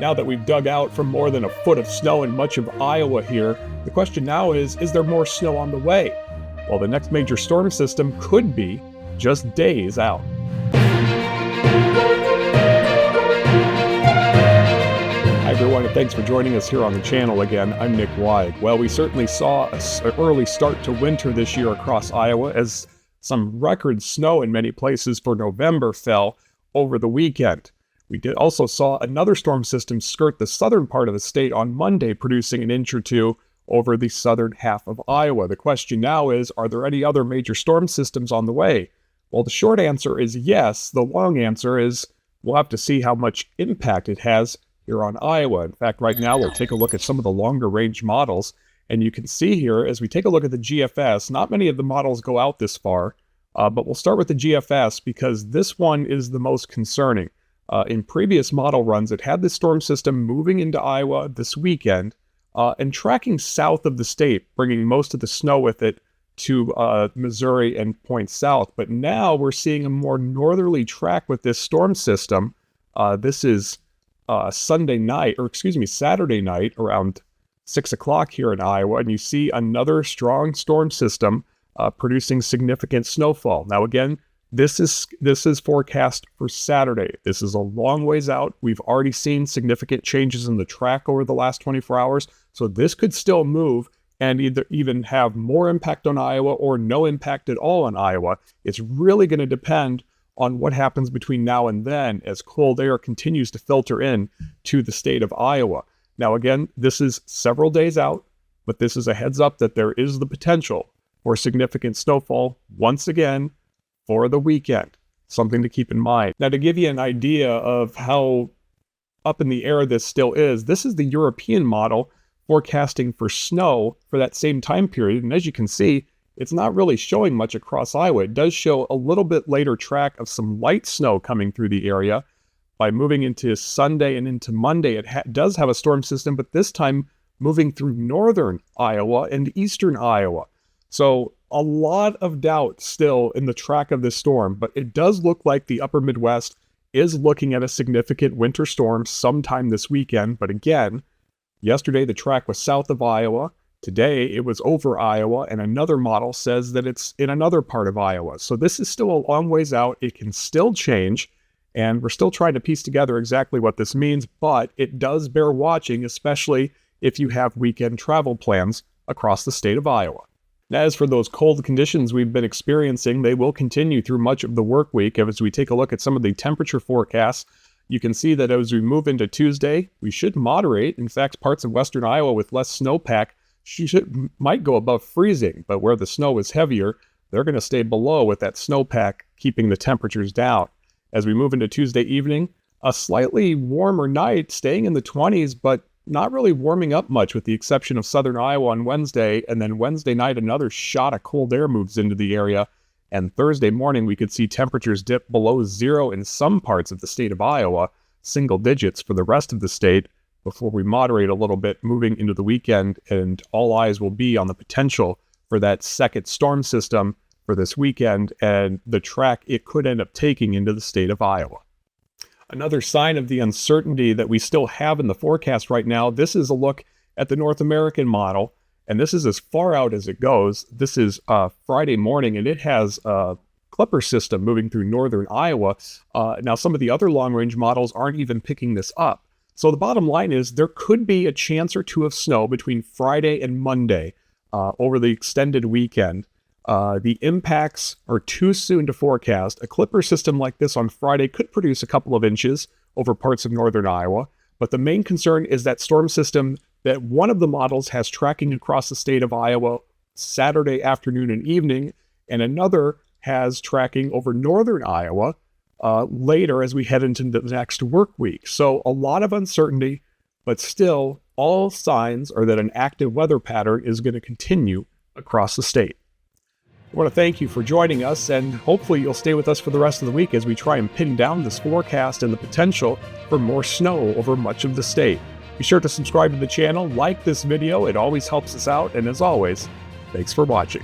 Now that we've dug out from more than a foot of snow in much of Iowa here, the question now is there more snow on the way? Well, the next major storm system could be just days out. Hi everyone, and thanks for joining us here on the channel again. I'm Nick Weig. Well, we certainly saw an early start to winter this year across Iowa as some record snow in many places for November fell over the weekend. We also saw another storm system skirt the southern part of the state on Monday, producing an inch or two over the southern half of Iowa. The question now is, are there any other major storm systems on the way? Well, the short answer is yes. The long answer is we'll have to see how much impact it has here on Iowa. In fact, right now we'll take a look at some of the longer range models, and you can see here as we take a look at the GFS, not many of the models go out this far, but we'll start with the GFS because this one is the most concerning. In previous model runs, it had this storm system moving into Iowa this weekend and tracking south of the state, bringing most of the snow with it to Missouri and points south. But now we're seeing a more northerly track with this storm system. This is Saturday night around 6 o'clock here in Iowa, and you see another strong storm system producing significant snowfall. Now again, this is forecast for Saturday. This is a long ways out. We've already seen significant changes in the track over the last 24 hours, so this could still move and even have more impact on Iowa or no impact at all on Iowa. It's really going to depend on what happens between now and then as cold air continues to filter in to the state of Iowa. Now again, this is several days out, but this is a heads up that there is the potential for significant snowfall once again for the weekend. Something to keep in mind. Now, to give you an idea of how up in the air this still is, this is the European model forecasting for snow for that same time period. And as you can see, it's not really showing much across Iowa. It does show a little bit later track of some light snow coming through the area. By moving into Sunday and into Monday, it does have a storm system, but this time moving through northern Iowa and eastern Iowa. So a lot of doubt still in the track of this storm, but it does look like the upper Midwest is looking at a significant winter storm sometime this weekend. But again, yesterday the track was south of Iowa. Today it was over Iowa, and another model says that it's in another part of Iowa. So this is still a long ways out. It can still change, and we're still trying to piece together exactly what this means, but it does bear watching, especially if you have weekend travel plans across the state of Iowa. As for those cold conditions we've been experiencing, they will continue through much of the work week. As we take a look at some of the temperature forecasts, you can see that as we move into Tuesday, we should moderate. In fact, parts of western Iowa with less snowpack might go above freezing, but where the snow is heavier, they're going to stay below with that snowpack, keeping the temperatures down. As we move into Tuesday evening, a slightly warmer night, staying in the 20s, but not really warming up much with the exception of southern Iowa on Wednesday. And then Wednesday night, another shot of cold air moves into the area. And Thursday morning, we could see temperatures dip below zero in some parts of the state of Iowa, single digits for the rest of the state, before we moderate a little bit moving into the weekend. And all eyes will be on the potential for that second storm system for this weekend and the track it could end up taking into the state of Iowa. Another sign of the uncertainty that we still have in the forecast right now, this is a look at the North American model, and this is as far out as it goes. This is Friday morning, and it has a clipper system moving through northern Iowa. Now, some of the other long-range models aren't even picking this up. So the bottom line is there could be a chance or two of snow between Friday and Monday over the extended weekend. The impacts are too soon to forecast. A clipper system like this on Friday could produce a couple of inches over parts of northern Iowa, but the main concern is that storm system that one of the models has tracking across the state of Iowa Saturday afternoon and evening, and another has tracking over northern Iowa later as we head into the next work week. So a lot of uncertainty, but still all signs are that an active weather pattern is going to continue across the state. I want to thank you for joining us, and hopefully you'll stay with us for the rest of the week as we try and pin down this forecast and the potential for more snow over much of the state. Be sure to subscribe to the channel, like this video, it always helps us out, and as always, thanks for watching.